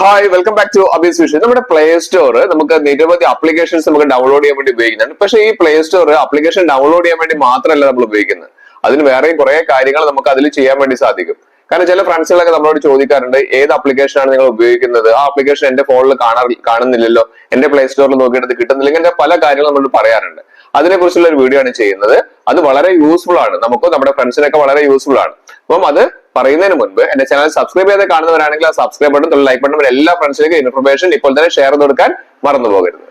Hi welcome back to Abi's vision. നമ്മുടെ play store നമുക്ക് നിരവധി ആപ്ലിക്കേഷൻസ് നമുക്ക് ഡൗൺലോഡ് ചെയ്യാൻ വേണ്ടി ഉപയോഗിക്കുന്നുണ്ട്. പക്ഷേ ഈ പ്ലേ സ്റ്റോർ ആപ്ലിക്കേഷൻ ഡൗൺലോഡ് ചെയ്യാൻ വേണ്ടി മാത്രമല്ല നമ്മൾ ഉപയോഗിക്കുന്നത്. അതിന് വേറെയും കുറെ കാര്യങ്ങൾ നമുക്ക് അതിൽ ചെയ്യാൻ വേണ്ടി സാധിക്കും. കാരണം ചില ഫ്രണ്ട്സുകളൊക്കെ നമ്മളോട് ചോദിക്കാറുണ്ട്, ഏത് ആപ്ലിക്കേഷൻ ആണ് നിങ്ങൾ ഉപയോഗിക്കുന്നത്, ആ ആപ്ലിക്കേഷൻ എന്റെ ഫോണിൽ കാണുന്നില്ലല്ലോ, എന്റെ പ്ലേ സ്റ്റോറിൽ നോക്കിയിട്ട് കിട്ടുന്നില്ല, ഇങ്ങനെ പല കാര്യങ്ങളും നമ്മളോട് പറയാറുണ്ട്. അതിനെക്കുറിച്ചുള്ള ഒരു വീഡിയോ ആണ് ചെയ്യുന്നത്. അത് വളരെ യൂസ്ഫുൾ ആണ്, നമുക്ക് നമ്മുടെ ഫ്രണ്ട്സിനൊക്കെ വളരെ യൂസ്ഫുൾ ആണ്. അപ്പം അത് പറയുന്നതിന് മുൻപ് എന്റെ ചാനൽ സബ്സ്ക്രൈബ് ചെയ്ത് കാണുന്നവരാണെങ്കിൽ ആ സബ്സ്ക്രൈബ് ബട്ടൺ ലൈക്ക് ബട്ടൺ എല്ലാ ഫ്രണ്ട്സിലേക്കും ഇൻഫർമേഷൻ ഇപ്പോൾ തന്നെ ഷെയർ ചെയ്ത് കൊടുക്കാൻ മറന്നു പോകരുത്.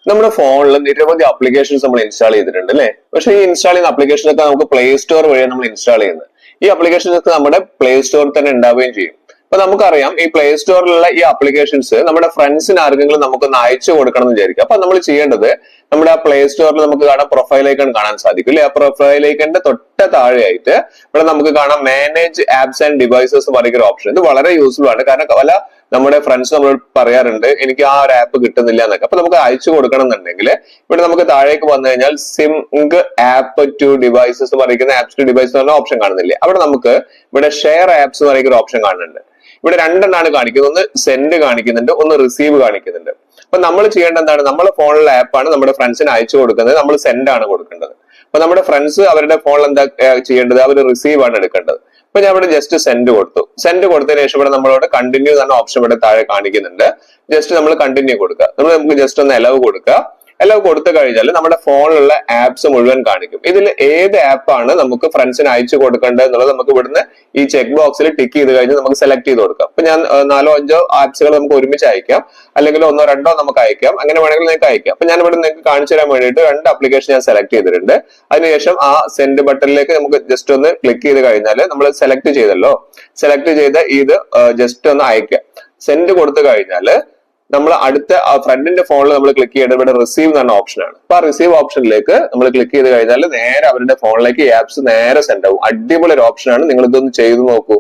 നമ്മുടെ ഫോണിൽ നിരവധി ആപ്ലിക്കേഷൻസ് നമ്മൾ ഇൻസ്റ്റാൾ ചെയ്തിട്ടുണ്ട് അല്ലെ. പക്ഷേ ഈ ഇൻസ്റ്റാൾ ചെയ്യുന്ന ആപ്ലിക്കേഷൻ ഒക്കെ നമുക്ക് പ്ലേ സ്റ്റോർ വഴിയാണ് നമ്മൾ ഇൻസ്റ്റാൾ ചെയ്യുന്നത്. ഈ ആപ്ലിക്കേഷൻസ് ഒക്കെ നമ്മുടെ പ്ലേ സ്റ്റോറിൽ തന്നെ ഉണ്ടാവുകയും ചെയ്യും. അപ്പൊ നമുക്കറിയാം, ഈ പ്ലേ സ്റ്റോറിലുള്ള ഈ ആപ്ലിക്കേഷൻസ് നമ്മുടെ ഫ്രണ്ട്സിന് ആർക്കെങ്കിലും നമുക്കൊന്ന് അയച്ചു കൊടുക്കണം എന്ന് വിചാരിക്കും. അപ്പൊ നമ്മൾ ചെയ്യേണ്ടത്, നമ്മുടെ ആ പ്ലേ സ്റ്റോറിൽ നമുക്ക് കാണാം പ്രൊഫൈൽ ഐക്കൺ കാണാൻ സാധിക്കും അല്ലെ. ആ പ്രൊഫൈൽ ഐക്കണിന്റെ തൊട്ട താഴെയായിട്ട് ഇവിടെ നമുക്ക് കാണാം മാനേജ് ആപ്സ് ആൻഡ് ഡിവൈസസ് എന്ന് പറയുന്ന ഒരു ഓപ്ഷൻ. ഇത് വളരെ യൂസ്ഫുൾ ആണ്. കാരണം പല നമ്മുടെ ഫ്രണ്ട്സ് നമ്മളോട് പറയാറുണ്ട്, എനിക്ക് ആ ഒരു ആപ്പ് കിട്ടുന്നില്ല എന്നൊക്കെ. അപ്പൊ നമുക്ക് അയച്ചു കൊടുക്കണം എന്നുണ്ടെങ്കിൽ ഇവിടെ നമുക്ക് താഴേക്ക് വന്നു കഴിഞ്ഞാൽ സിങ്ക് ആപ്പ് ടു ഡിവൈസസ് പറയുന്ന ആപ്സ് ടു ഡിവൈസ് എന്ന് പറഞ്ഞ ഓപ്ഷൻ കാണുന്നില്ലേ. അവിടെ നമുക്ക് ഇവിടെ ഷെയർ ആപ്സ് എന്ന് പറയുന്ന ഒരു ഓപ്ഷൻ കാണുന്നുണ്ട്. ഇവിടെ രണ്ടെണ്ണമാണ് കാണിക്കുന്നത്, ഒന്ന് സെൻഡ് കാണിക്കുന്നുണ്ട്, ഒന്ന് റിസീവ് കാണിക്കുന്നുണ്ട്. അപ്പൊ നമ്മൾ ചെയ്യേണ്ട എന്താണ്, നമ്മുടെ ഫോണിലുള്ള ആപ്പാണ് നമ്മുടെ ഫ്രണ്ട്സിന് അയച്ചു കൊടുക്കുന്നത്, നമ്മൾ സെൻഡ് ആണ് കൊടുക്കേണ്ടത്. അപ്പൊ നമ്മുടെ ഫ്രണ്ട്സ് അവരുടെ ഫോണിൽ എന്താ ചെയ്യേണ്ടത്, അവർ റിസീവ് ആണ് എടുക്കേണ്ടത്. അപ്പൊ ഞാൻ ഇവിടെ ജസ്റ്റ് സെൻഡ് കൊടുത്തു. സെൻഡ് കൊടുത്തതിന് ശേഷം ഇവിടെ നമ്മളോട് കണ്ടിന്യൂ എന്ന ഓപ്ഷൻ ഇവിടെ താഴെ കാണിക്കുന്നുണ്ട്. ജസ്റ്റ് നമ്മൾ കണ്ടിന്യൂ കൊടുക്കുക. നമുക്ക് ജസ്റ്റ് ഒന്ന് അലവ് കൊടുക്കുക. എല്ലാം കൊടുത്തു കഴിഞ്ഞാൽ നമ്മുടെ ഫോണിലുള്ള ആപ്സ് മുഴുവൻ കാണിക്കും. ഇതിൽ ഏത് ആപ്പാണ് നമുക്ക് ഫ്രണ്ട്സിന് അയച്ചു കൊടുക്കേണ്ടത് എന്നുള്ളത് നമുക്ക് ഇവിടുന്ന് ഈ ചെക്ക് ബോക്സിൽ ടിക്ക് ചെയ്ത് കഴിഞ്ഞാൽ നമുക്ക് സെലക്ട് ചെയ്ത് കൊടുക്കാം. അപ്പൊ ഞാൻ 4-5 ആപ്സുകൾ നമുക്ക് ഒരുമിച്ച് അയക്കാം, അല്ലെങ്കിൽ 1-2 നമുക്ക് അയക്കാം, അങ്ങനെ വേണമെങ്കിൽ നിങ്ങൾക്ക് അയക്കാം. അപ്പൊ ഞാൻ ഇവിടെ നിങ്ങൾക്ക് കാണിച്ചു തരാൻ വേണ്ടിയിട്ട് 2 ആപ്ലിക്കേഷൻ ഞാൻ സെലക്ട് ചെയ്തിട്ടുണ്ട്. അതിനുശേഷം ആ സെൻഡ് ബട്ടണിലേക്ക് നമുക്ക് ജസ്റ്റ് ഒന്ന് ക്ലിക്ക് ചെയ്ത് കഴിഞ്ഞാൽ നമ്മൾ സെലക്ട് ചെയ്തല്ലോ, സെലക്ട് ചെയ്ത ഇത് ജസ്റ്റ് ഒന്ന് അയക്കാം. സെൻഡ് കൊടുത്തു കഴിഞ്ഞാൽ നമ്മൾ അടുത്ത ഫ്രണ്ടിന്റെ ഫോണിൽ നമ്മൾ ക്ലിക്ക് ചെയ്യേണ്ടത് ഇവിടെ റിസീവ് എന്ന ഓപ്ഷനാണ്. അപ്പൊ ആ റിസീവ് ഓപ്ഷനിലേക്ക് നമ്മൾ ക്ലിക്ക് ചെയ്ത് കഴിഞ്ഞാൽ നേരെ അവരുടെ ഫോണിലേക്ക് ആപ്സ് നേരെ സെൻഡ് ആവും. അടിപൊളി ഒരു ഓപ്ഷനാണ്, നിങ്ങൾ ഇതൊന്ന് ചെയ്തു നോക്കൂ.